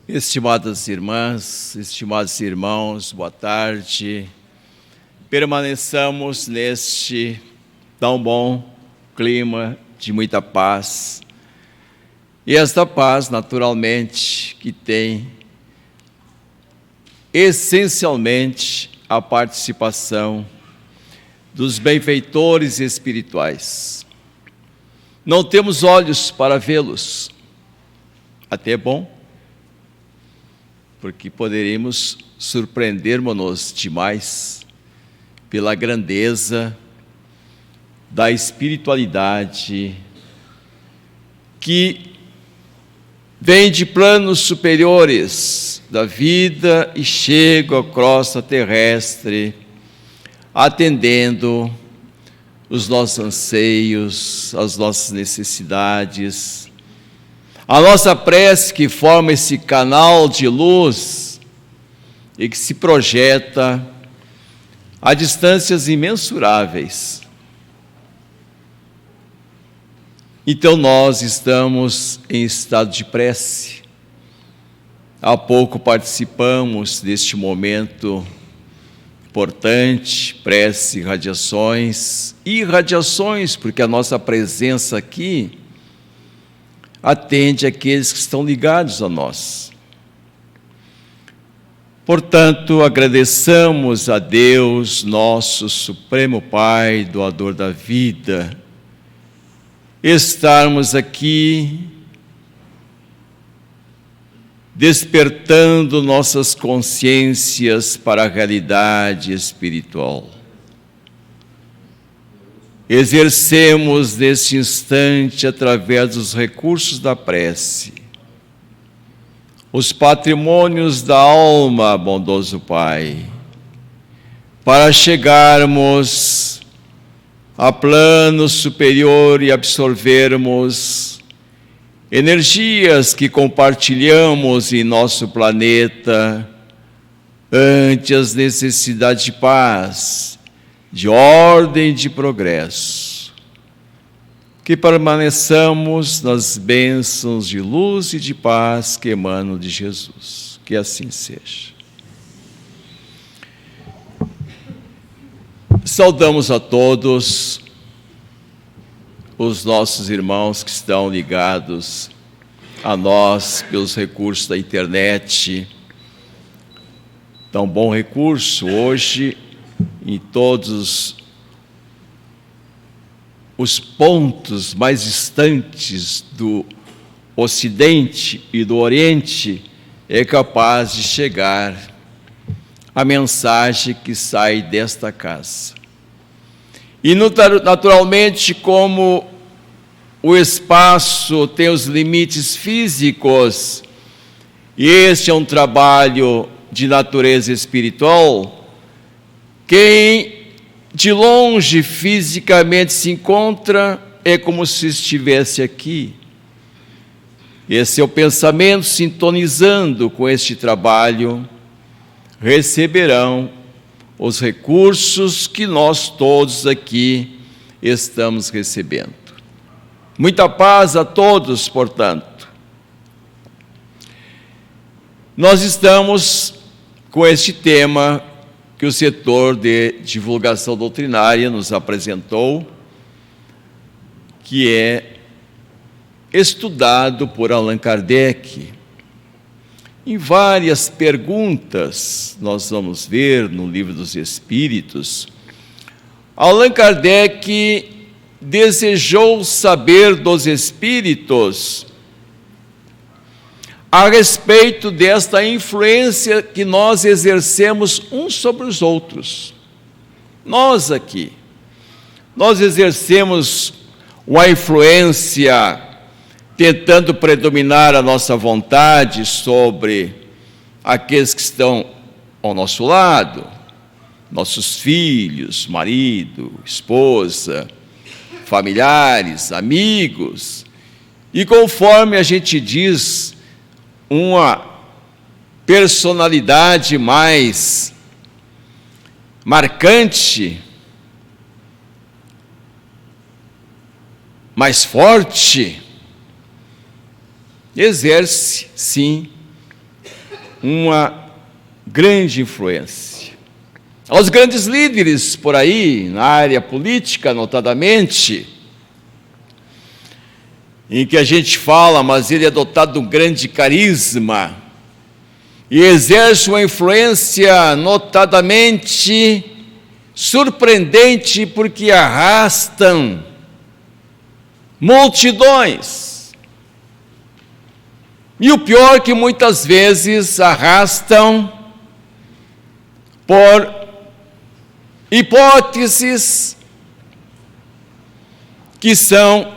Estimadas irmãs, estimados irmãos, boa tarde. Permaneçamos neste tão bom clima de muita paz. E esta paz, naturalmente, que tem essencialmente a participação dos benfeitores espirituais. Não temos olhos para vê-los, até é bom, porque poderíamos surpreender-nos demais pela grandeza da espiritualidade que vem de planos superiores da vida e chega à crosta terrestre, atendendo os nossos anseios, as nossas necessidades. A nossa prece que forma esse canal de luz e que se projeta a distâncias imensuráveis. Então nós estamos em estado de prece. Há pouco participamos deste momento importante, prece, irradiações, porque a nossa presença aqui atende aqueles que estão ligados a nós. Portanto, agradeçamos a Deus, nosso Supremo Pai, doador da vida, estarmos aqui despertando nossas consciências para a realidade espiritual. Exercemos neste instante, através dos recursos da prece, os patrimônios da alma, bondoso Pai, para chegarmos a plano superior e absorvermos energias que compartilhamos em nosso planeta ante as necessidades de paz, de ordem e de progresso. Que permaneçamos nas bênçãos de luz e de paz que emanam de Jesus. Que assim seja. Saudamos a todos os nossos irmãos que estão ligados a nós pelos recursos da internet. Tão bom recurso hoje, em todos os pontos mais distantes do Ocidente e do Oriente, é capaz de chegar a mensagem que sai desta casa. E naturalmente, como o espaço tem os limites físicos, e este é um trabalho de natureza espiritual, quem de longe fisicamente se encontra é como se estivesse aqui. Esse é o pensamento sintonizando com este trabalho, receberão os recursos que nós todos aqui estamos recebendo. Muita paz a todos, portanto. Nós estamos com este tema que o setor de divulgação doutrinária nos apresentou, que é estudado por Allan Kardec. Em várias perguntas, nós vamos ver no Livro dos Espíritos, Allan Kardec desejou saber dos espíritos a respeito desta influência que nós exercemos uns sobre os outros. Nós aqui, nós exercemos uma influência tentando predominar a nossa vontade sobre aqueles que estão ao nosso lado, nossos filhos, marido, esposa, familiares, amigos, e conforme a gente diz, uma personalidade mais marcante, mais forte, exerce, sim, uma grande influência. Aos grandes líderes por aí, na área política, notadamente, em que a gente fala, mas ele é dotado de um grande carisma e exerce uma influência notadamente surpreendente, porque arrastam multidões. E o pior é que muitas vezes arrastam por hipóteses que são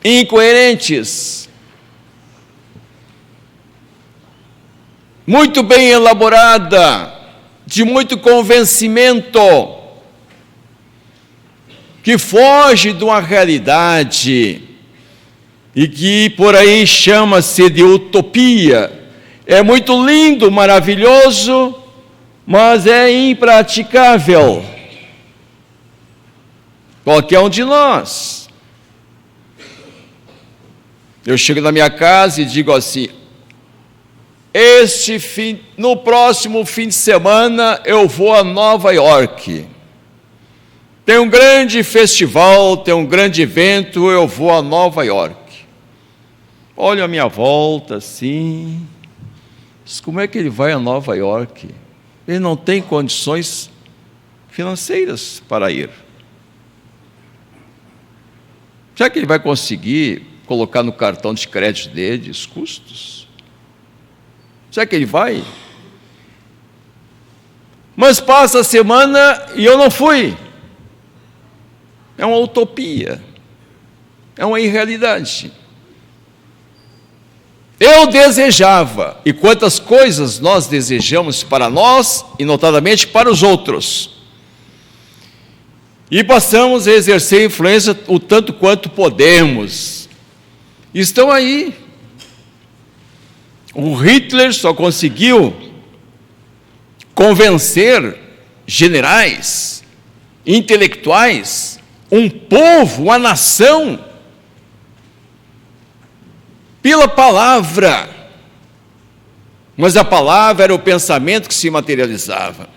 incoerentes, muito bem elaborada, de muito convencimento, que foge de uma realidade e que por aí chama-se de utopia. É muito lindo, maravilhoso, mas é impraticável. Qualquer um de nós. Eu chego na minha casa e digo assim: no próximo fim de semana eu vou a Nova York. Tem um grande festival, tem um grande evento, eu vou a Nova York. Olho a minha volta assim, mas como é que ele vai a Nova York? Ele não tem condições financeiras para ir. Será que ele vai conseguir colocar no cartão de crédito dele os custos? Será que ele vai? Mas passa a semana e eu não fui. É uma utopia, é uma irrealidade. Eu desejava, e quantas coisas nós desejamos para nós e notadamente para os outros. E passamos a exercer influência o tanto quanto podemos. Estão aí. O Hitler só conseguiu convencer generais, intelectuais, um povo, uma nação, pela palavra. Mas a palavra era o pensamento que se materializava.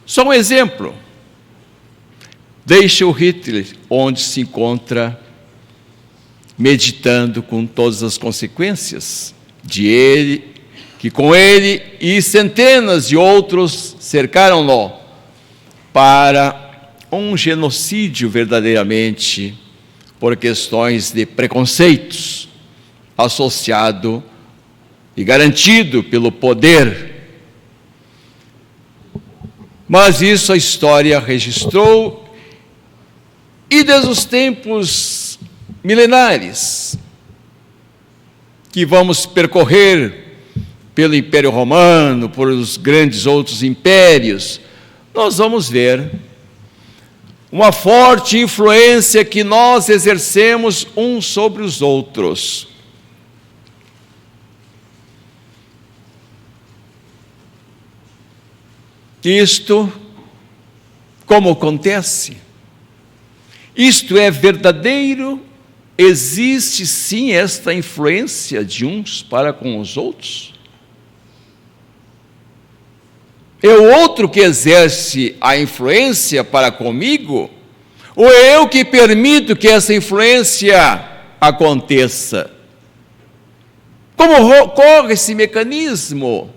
Só um exemplo. Deixa o Hitler onde se encontra, meditando com todas as consequências de ele, que com ele e centenas de outros cercaram-no para um genocídio verdadeiramente por questões de preconceitos, associado e garantido pelo poder. Mas isso a história registrou, e desde os tempos milenares, que vamos percorrer pelo Império Romano, por os grandes outros impérios, nós vamos ver uma forte influência que nós exercemos uns sobre os outros. Isto, como acontece? Isto é verdadeiro? Existe sim esta influência de uns para com os outros? É o outro que exerce a influência para comigo? Ou é eu que permito que essa influência aconteça? Como ocorre esse mecanismo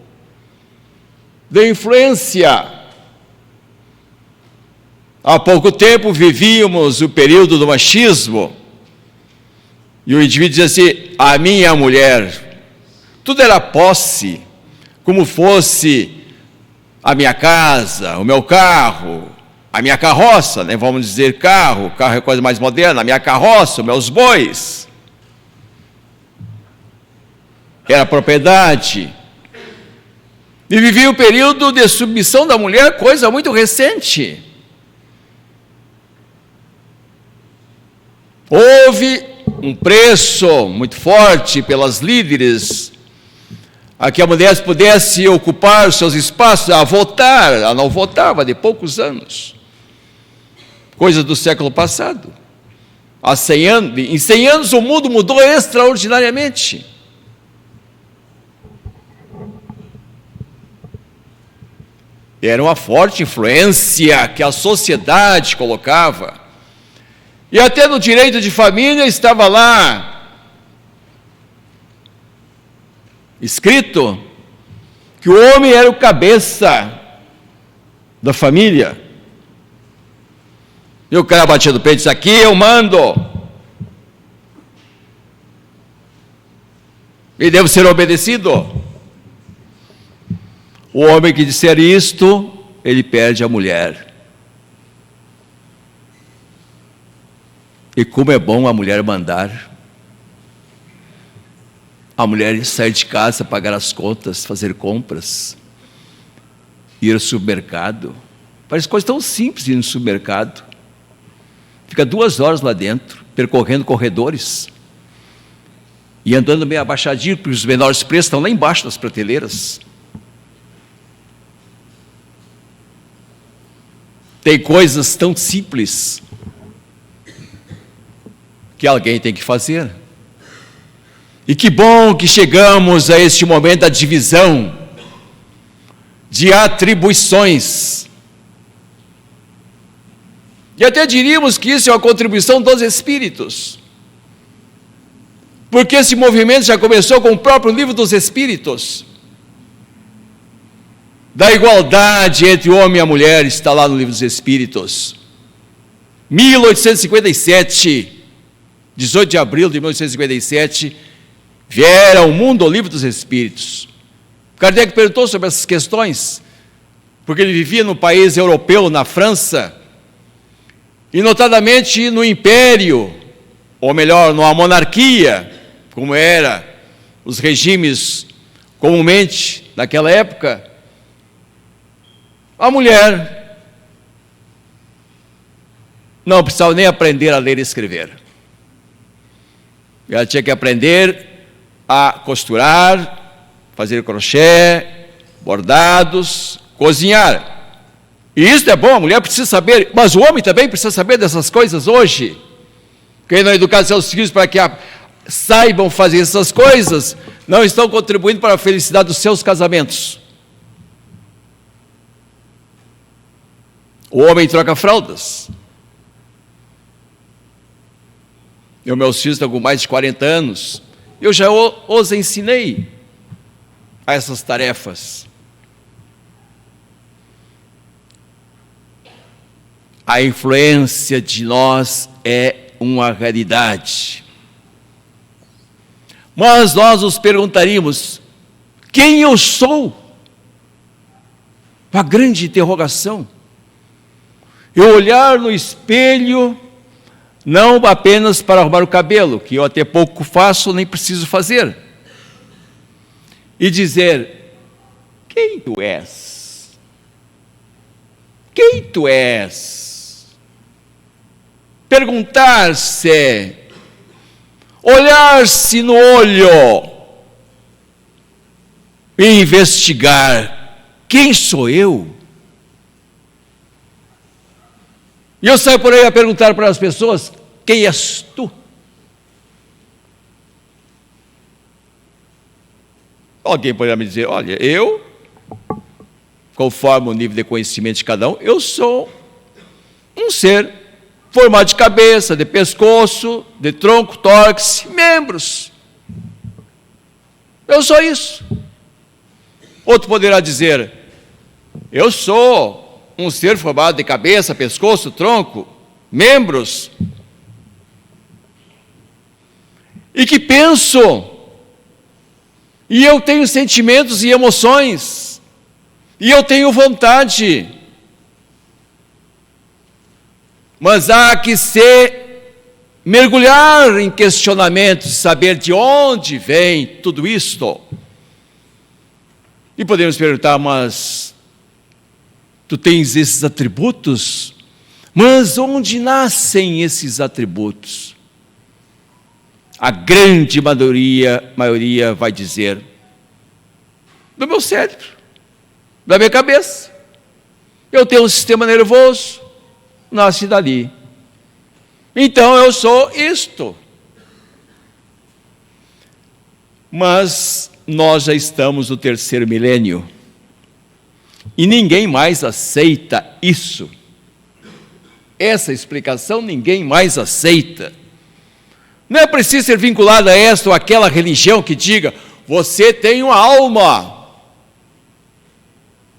de influência? Há pouco tempo vivíamos o período do machismo, e o indivíduo dizia assim: a minha mulher, tudo era posse, como fosse a minha casa, o meu carro, a minha carroça, né? Vamos dizer carro é coisa mais moderna, a minha carroça, os meus bois. Era propriedade. E vivia o período de submissão da mulher, coisa muito recente. Houve um preço muito forte pelas líderes a que a mulher pudesse ocupar seus espaços, a votar. Ela não votava de poucos anos, coisa do século passado. Há 100 anos, em 100 anos o mundo mudou extraordinariamente. Era uma forte influência que a sociedade colocava. E até no direito de família estava lá escrito que o homem era o cabeça da família. E o cara batia do peito e disse: aqui eu mando. E devo ser obedecido. O homem que disser isto, ele perde a mulher. E como é bom a mulher mandar. A mulher sair de casa, pagar as contas, fazer compras, ir ao supermercado. Parece coisa tão simples ir no supermercado. Fica 2 horas lá dentro, percorrendo corredores e andando meio abaixadinho, porque os menores preços estão lá embaixo das prateleiras. Tem coisas tão simples que alguém tem que fazer. E que bom que chegamos a este momento da divisão de atribuições. E até diríamos que isso é uma contribuição dos Espíritos. Porque esse movimento já começou com o próprio livro dos Espíritos. Da igualdade entre o homem e a mulher, está lá no livro dos Espíritos. 1857, 18 de abril de 1857, viera ao mundo o livro dos Espíritos. Kardec perguntou sobre essas questões, porque ele vivia no país europeu, na França, e notadamente no império, ou melhor, numa monarquia, como era os regimes comumente naquela época. A mulher não precisava nem aprender a ler e escrever. Ela tinha que aprender a costurar, fazer crochê, bordados, cozinhar. E isso é bom, a mulher precisa saber, mas o homem também precisa saber dessas coisas hoje. Quem não educar seus filhos para que saibam fazer essas coisas, não estão contribuindo para a felicidade dos seus casamentos. O homem troca fraldas. Meus filhos estão com mais de 40 anos. Eu já os ensinei a essas tarefas. A influência de nós é uma realidade. Mas nós nos perguntaríamos: quem eu sou? Uma grande interrogação. Eu olhar no espelho, não apenas para arrumar o cabelo, que eu até pouco faço, nem preciso fazer, e dizer: quem tu és? Quem tu és? Perguntar-se, olhar-se no olho e investigar: quem sou eu? E eu saio por aí a perguntar para as pessoas: quem és tu? Alguém poderá me dizer: olha, eu, conforme o nível de conhecimento de cada um, eu sou um ser formado de cabeça, de pescoço, de tronco, tórax, membros. Eu sou isso. Outro poderá dizer: eu sou um ser formado de cabeça, pescoço, tronco, membros, e que penso, e eu tenho sentimentos e emoções, e eu tenho vontade, mas há que se mergulhar em questionamentos, saber de onde vem tudo isto. E podemos perguntar: mas tu tens esses atributos? Mas onde nascem esses atributos? A grande maioria vai dizer: do meu cérebro, da minha cabeça. Eu tenho um sistema nervoso, nasce dali. Então eu sou isto. Mas nós já estamos no terceiro milênio e ninguém mais aceita isso. Essa explicação ninguém mais aceita. Não é preciso ser vinculado a esta ou aquela religião que diga, você tem uma alma.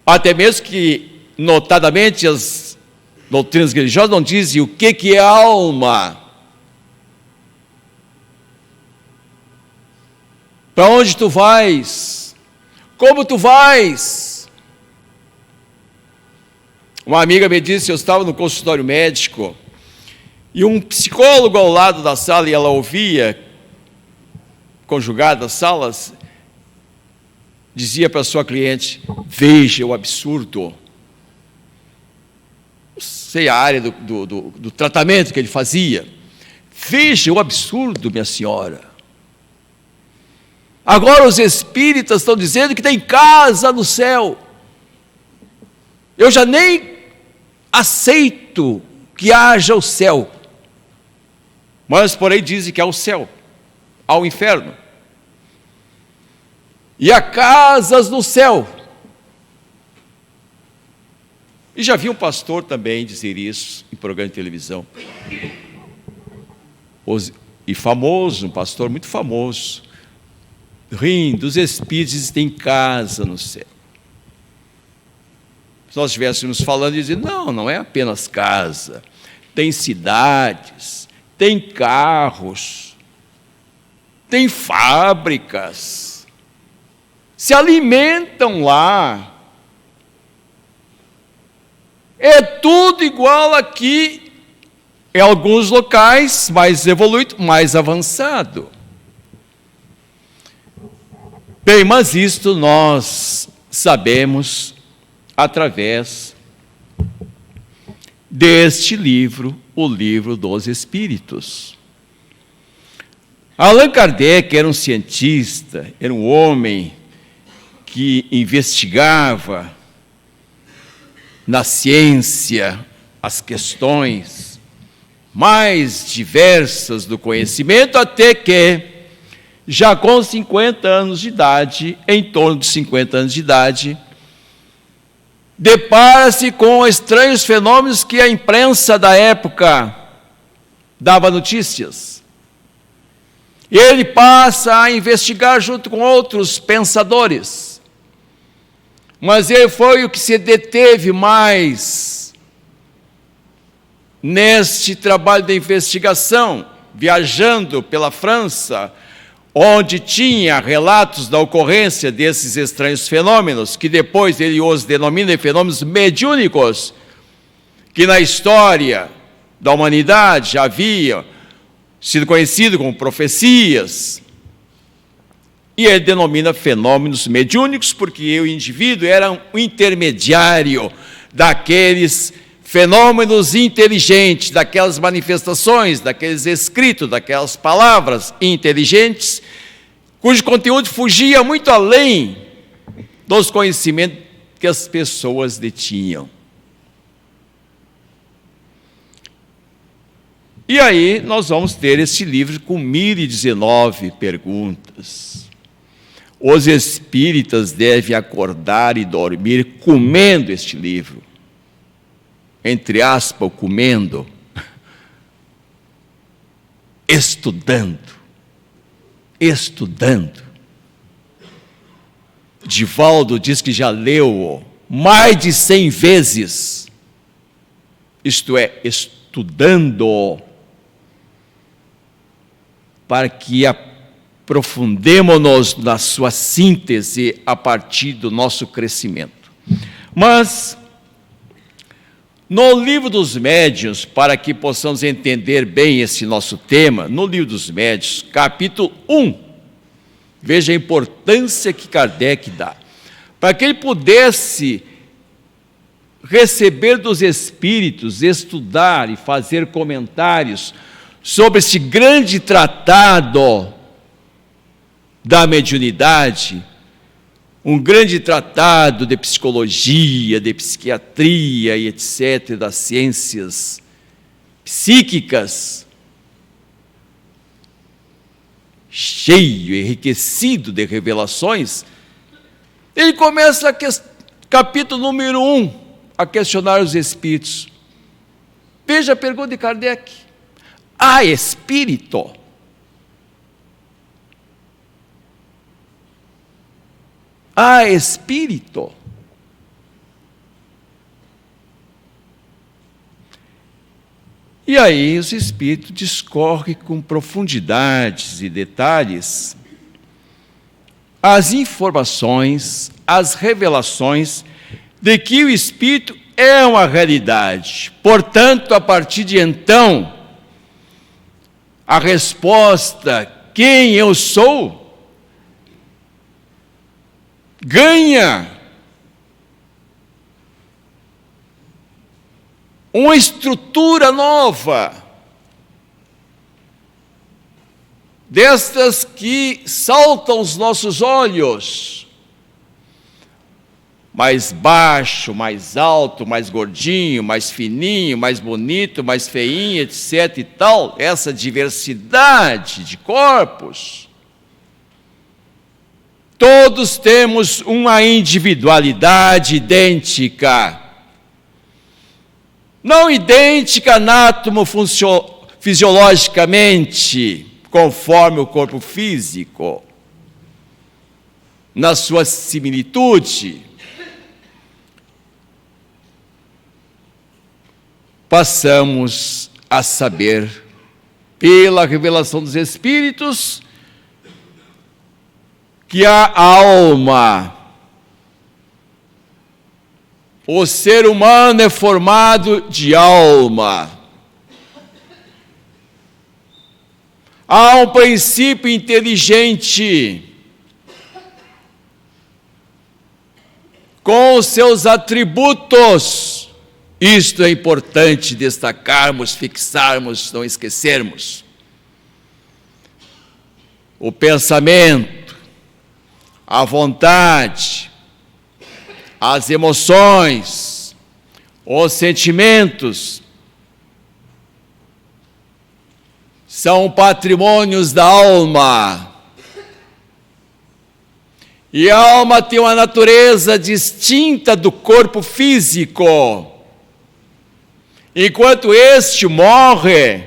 Até mesmo que, notadamente, as doutrinas religiosas não dizem o que é alma. Para onde tu vais? Como tu vais? Uma amiga me disse, eu estava no consultório médico, e um psicólogo ao lado da sala, e ela ouvia, conjugadas salas, dizia para a sua cliente, veja o absurdo. Não sei a área do tratamento que ele fazia. Veja o absurdo, minha senhora. Agora os espíritas estão dizendo que tem casa no céu. Eu já nem aceito que haja o céu. Mas, porém, dizem que há o céu, há o inferno. E há casas no céu. E já vi um pastor também dizer isso em programa de televisão. E famoso, um pastor muito famoso. Rindo, os espíritos têm casa no céu. Se nós estivéssemos falando e dizendo, não é apenas casa, tem cidades, tem carros, tem fábricas, se alimentam lá, é tudo igual aqui, em alguns locais mais evoluído, mais avançado. Bem, mas isto nós sabemos através deste livro, o Livro dos Espíritos. Allan Kardec era um cientista, era um homem que investigava na ciência as questões mais diversas do conhecimento, até que, já com 50 anos de idade, em torno de 50 anos de idade, depara-se com estranhos fenômenos que a imprensa da época dava notícias. E ele passa a investigar junto com outros pensadores. Mas ele foi o que se deteve mais neste trabalho de investigação, viajando pela França, onde tinha relatos da ocorrência desses estranhos fenômenos, que depois ele os denomina de fenômenos mediúnicos, que na história da humanidade já havia sido conhecido como profecias, e ele denomina fenômenos mediúnicos porque o indivíduo era um intermediário daqueles fenômenos inteligentes, daquelas manifestações, daqueles escritos, daquelas palavras inteligentes, cujo conteúdo fugia muito além dos conhecimentos que as pessoas detinham. E aí nós vamos ter esse livro com 1019 perguntas. Os espíritas devem acordar e dormir comendo este livro. Entre aspas, comendo, estudando. Divaldo diz que já leu mais de 100 vezes, isto é, estudando, para que aprofundemos-nos na sua síntese a partir do nosso crescimento. Mas no Livro dos Médiuns, para que possamos entender bem esse nosso tema, no Livro dos Médiuns, capítulo 1, veja a importância que Kardec dá, para que ele pudesse receber dos espíritos, estudar e fazer comentários sobre esse grande tratado da mediunidade, um grande tratado de psicologia, de psiquiatria e etc., das ciências psíquicas, cheio, enriquecido de revelações, ele começa, capítulo número 1, a questionar os espíritos. Veja a pergunta de Kardec: há espírito? Há espírito? E aí os espíritos discorrem com profundidades e detalhes as informações, as revelações de que o espírito é uma realidade. Portanto, a partir de então, a resposta, quem eu sou, ganha uma estrutura nova, destas que saltam aos nossos olhos, mais baixo, mais alto, mais gordinho, mais fininho, mais bonito, mais feinho, etc. e tal, essa diversidade de corpos. Todos temos uma individualidade idêntica. Não idêntica fisiologicamente, conforme o corpo físico, na sua similitude. Passamos a saber, pela revelação dos Espíritos, que a alma, o ser humano é formado de alma. Há um princípio inteligente, com os seus atributos. Isto é importante destacarmos, fixarmos, não esquecermos. O pensamento, a vontade, as emoções, os sentimentos, são patrimônios da alma. E a alma tem uma natureza distinta do corpo físico. Enquanto este morre,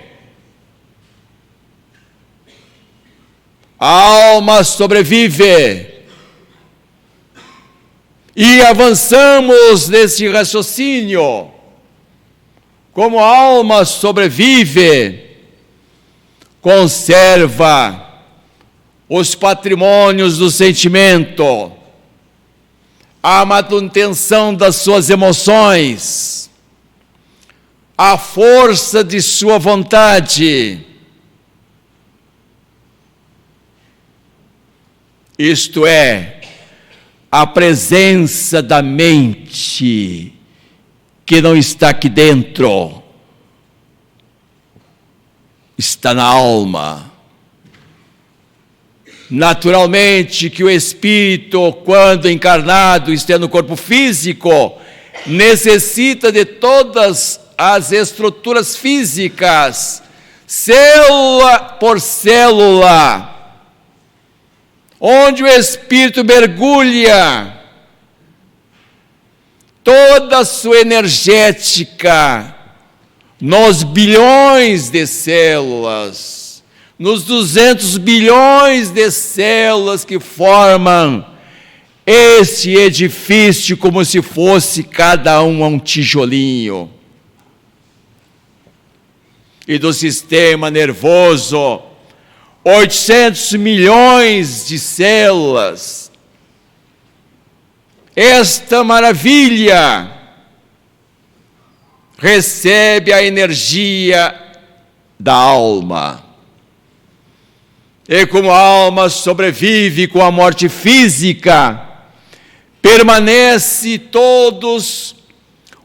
a alma sobrevive. E avançamos nesse raciocínio. Como a alma sobrevive, conserva os patrimônios do sentimento, a manutenção das suas emoções, a força de sua vontade. Isto é, a presença da mente, que não está aqui dentro, está na alma. Naturalmente que o espírito, quando encarnado, está no corpo físico, necessita de todas as estruturas físicas, célula por célula, onde o espírito mergulha toda a sua energética nos bilhões de células, nos 200 bilhões de células que formam este edifício, como se fosse cada um tijolinho. E do sistema nervoso, 800 milhões de células. Esta maravilha recebe a energia da alma. E como a alma sobrevive com a morte física, permanece todos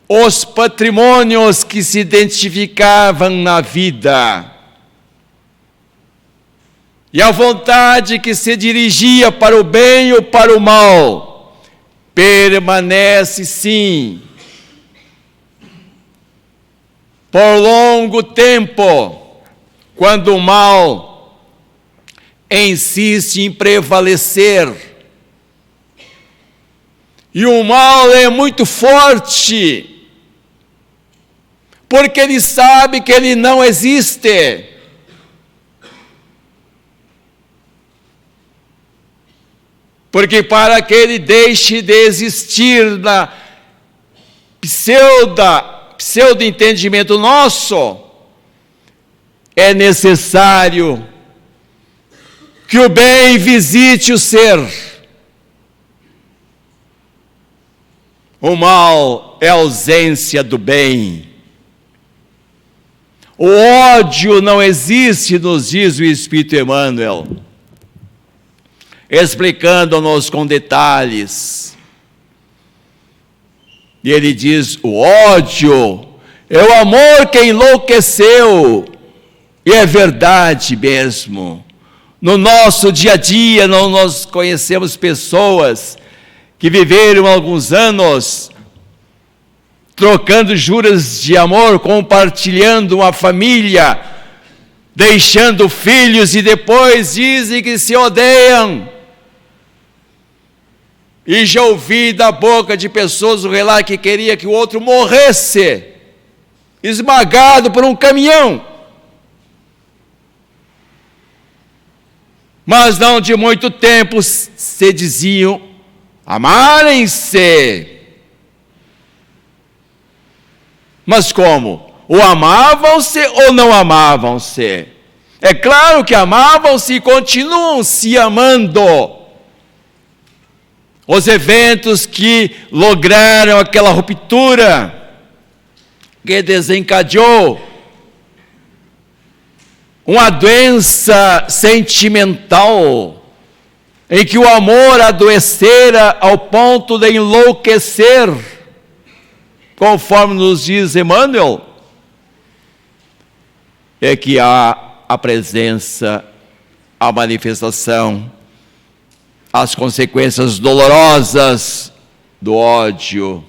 os patrimônios que se identificavam na vida. E a vontade que se dirigia para o bem ou para o mal, permanece sim. Por longo tempo, quando o mal insiste em prevalecer, e o mal é muito forte, porque ele sabe que ele não existe. Porque para que ele deixe de existir na pseudo-entendimento nosso, é necessário que o bem visite o ser. O mal é a ausência do bem. O ódio não existe, nos diz o Espírito Emmanuel, explicando-nos com detalhes. E ele diz: o ódio é o amor que enlouqueceu. E é verdade mesmo. No nosso dia a dia, nós conhecemos pessoas que viveram alguns anos trocando juras de amor, compartilhando uma família, deixando filhos, e depois dizem que se odeiam. E já ouvi da boca de pessoas o relato que queria que o outro morresse, esmagado por um caminhão. Mas não de muito tempo se diziam amarem-se. Mas como? Ou amavam-se ou não amavam-se? É claro que amavam-se e continuam se amando. Os eventos que lograram aquela ruptura, que desencadeou uma doença sentimental, em que o amor adoecera ao ponto de enlouquecer, conforme nos diz Emmanuel, é que há a presença, a manifestação, as consequências dolorosas do ódio.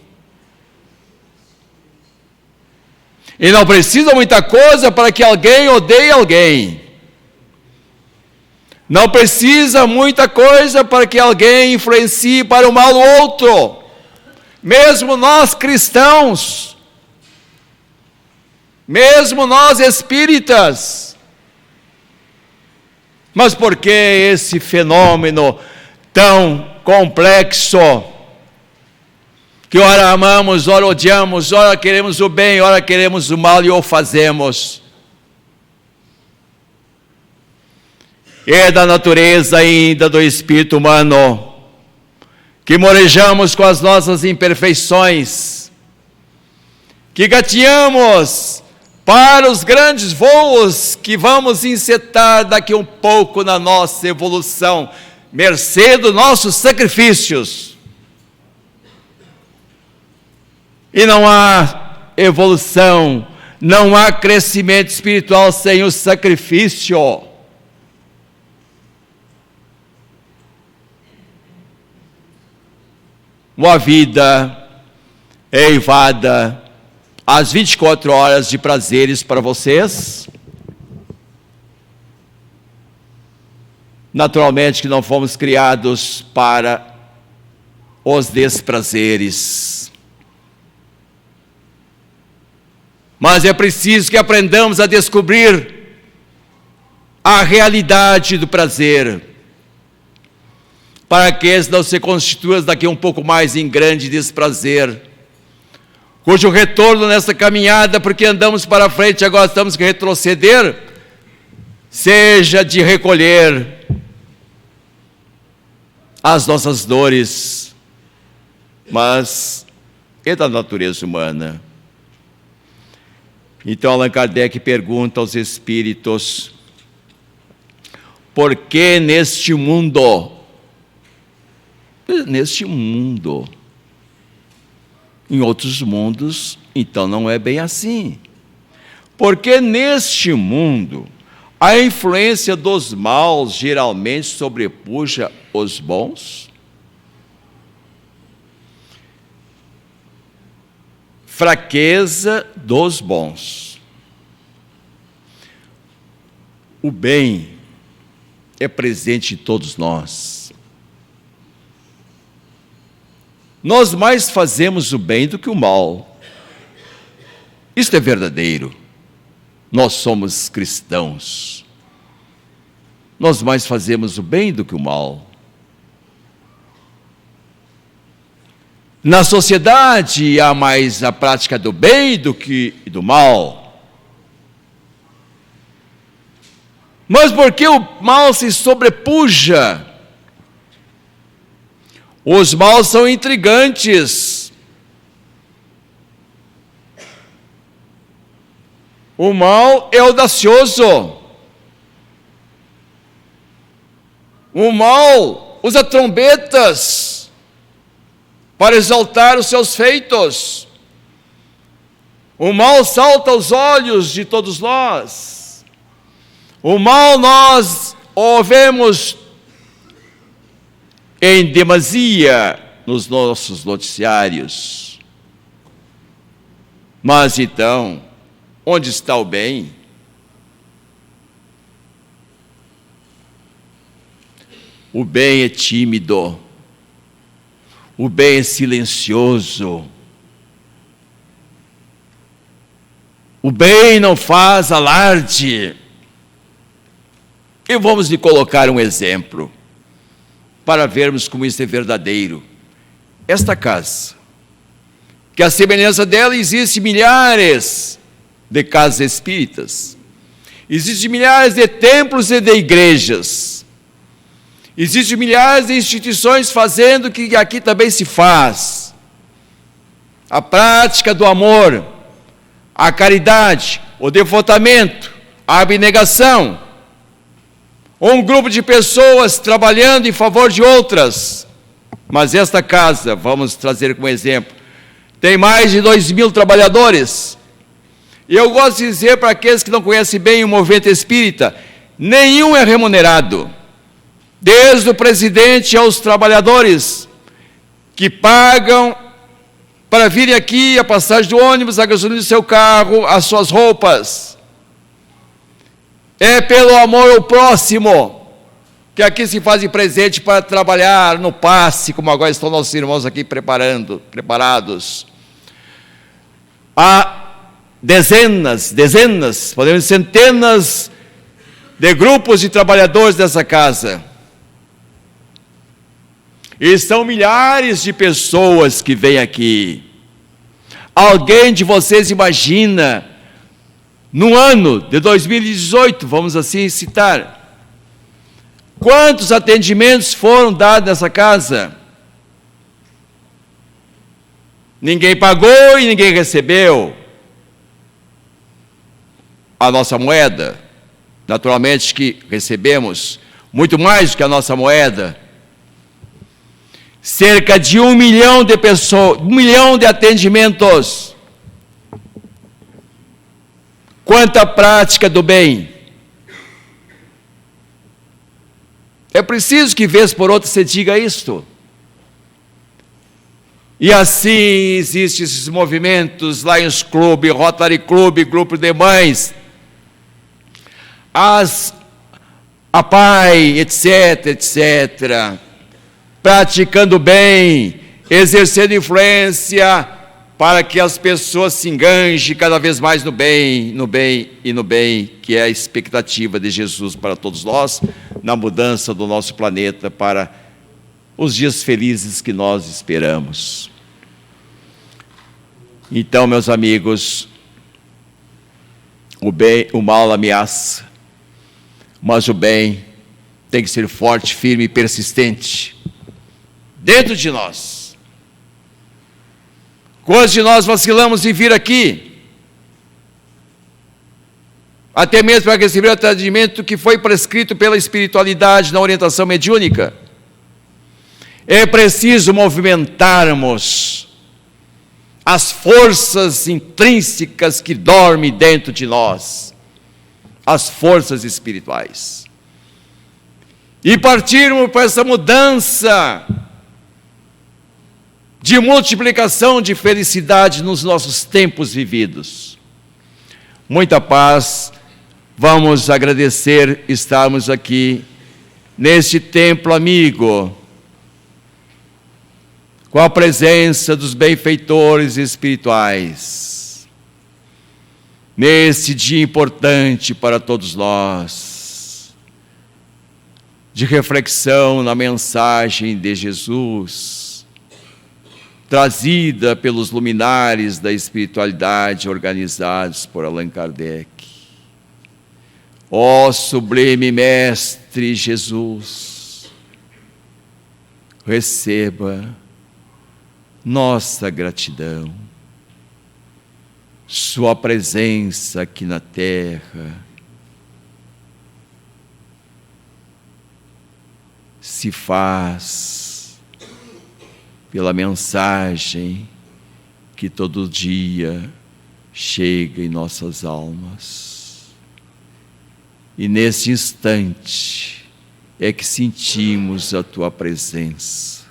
E não precisa muita coisa para que alguém odeie alguém. Não precisa muita coisa para que alguém influencie para o mal o outro. Mesmo nós cristãos, mesmo nós espíritas. Mas por que esse fenômeno tão complexo, que ora amamos, ora odiamos, ora queremos o bem, ora queremos o mal e o fazemos? É da natureza ainda do espírito humano, que morejamos com as nossas imperfeições, que gateamos para os grandes voos que vamos encetar daqui um pouco na nossa evolução, mercê dos nossos sacrifícios. E não há evolução, não há crescimento espiritual sem o sacrifício. Uma vida eivada às 24 horas de prazeres para vocês. Naturalmente que não fomos criados para os desprazeres. Mas é preciso que aprendamos a descobrir a realidade do prazer, para que esse não se constitua daqui um pouco mais em grande desprazer, cujo retorno nessa caminhada, porque andamos para frente, agora estamos que retroceder, seja de recolher as nossas dores, mas é da natureza humana. Então Allan Kardec pergunta aos espíritos: por que neste mundo, em outros mundos, então não é bem assim. Porque neste mundo, a influência dos maus geralmente sobrepuja os bons? fraqueza dos bons. O bem é presente em todos nós. Nós mais fazemos o bem do que o mal. Isto é verdadeiro. Nós somos cristãos. Nós mais fazemos o bem do que o mal. Na sociedade há mais a prática do bem do que do mal. Mas por que o mal se sobrepuja? Os maus são intrigantes. O mal é audacioso. O mal usa trombetas para exaltar os seus feitos. O mal salta aos olhos de todos nós. O mal nós o vemos em demasia nos nossos noticiários. Mas então, onde está o bem? O bem é tímido. O bem é silencioso. O bem não faz alarde. E vamos lhe colocar um exemplo, para vermos como isso é verdadeiro. Esta casa, que a semelhança dela existe milhares de casas espíritas, existem milhares de templos e de igrejas, existem milhares de instituições fazendo o que aqui também se faz. A prática do amor, a caridade, o devotamento, a abnegação. Um grupo de pessoas trabalhando em favor de outras. Mas esta casa, vamos trazer como exemplo, tem mais de 2.000 trabalhadores. E eu gosto de dizer para aqueles que não conhecem bem o movimento espírita, nenhum é remunerado. Desde o presidente aos trabalhadores, que pagam para virem aqui a passagem do ônibus, a gasolina do seu carro, as suas roupas. É pelo amor ao próximo que aqui se fazem presente para trabalhar no passe, como agora estão nossos irmãos aqui preparados. Há dezenas, podemos dizer centenas de grupos de trabalhadores dessa casa. E são milhares de pessoas que vêm aqui. Alguém de vocês imagina, no ano de 2018, vamos assim citar, quantos atendimentos foram dados nessa casa? Ninguém pagou e ninguém recebeu. A nossa moeda, naturalmente que recebemos muito mais do que a nossa moeda. Cerca de 1 milhão de pessoas, 1 milhão de atendimentos. Quanta prática do bem. É preciso que, vez por outra, se diga isto. E assim existem esses movimentos, Lions Club, Rotary Club, Grupo de Mães, a PAI, etc, etc, praticando bem, exercendo influência, para que as pessoas se enganjem cada vez mais no bem, que é a expectativa de Jesus para todos nós, na mudança do nosso planeta para os dias felizes que nós esperamos. Então, meus amigos, o mal ameaça, mas o bem tem que ser forte, firme e persistente dentro de nós. Quantos de nós vacilamos em vir aqui, até mesmo para receber o atendimento que foi prescrito pela espiritualidade na orientação mediúnica? É preciso movimentarmos as forças intrínsecas que dormem dentro de nós, as forças espirituais, e partirmos para essa mudança de multiplicação de felicidade nos nossos tempos vividos. Muita paz. Vamos agradecer estarmos aqui neste templo amigo, com a presença dos benfeitores espirituais, nesse dia importante para todos nós, de reflexão na mensagem de Jesus, trazida pelos luminares da espiritualidade organizados por Allan Kardec. Ó sublime Mestre Jesus, receba nossa gratidão, sua presença aqui na terra se faz pela mensagem que todo dia chega em nossas almas. E nesse instante é que sentimos a Tua presença.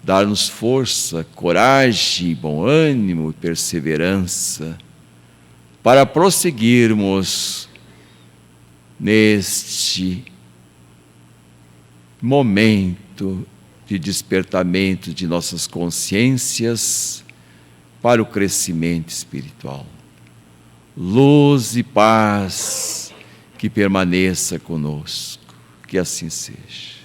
Dar-nos força, coragem, bom ânimo e perseverança para prosseguirmos neste momento de despertamento de nossas consciências para o crescimento espiritual. Luz e paz que permaneça conosco, que assim seja.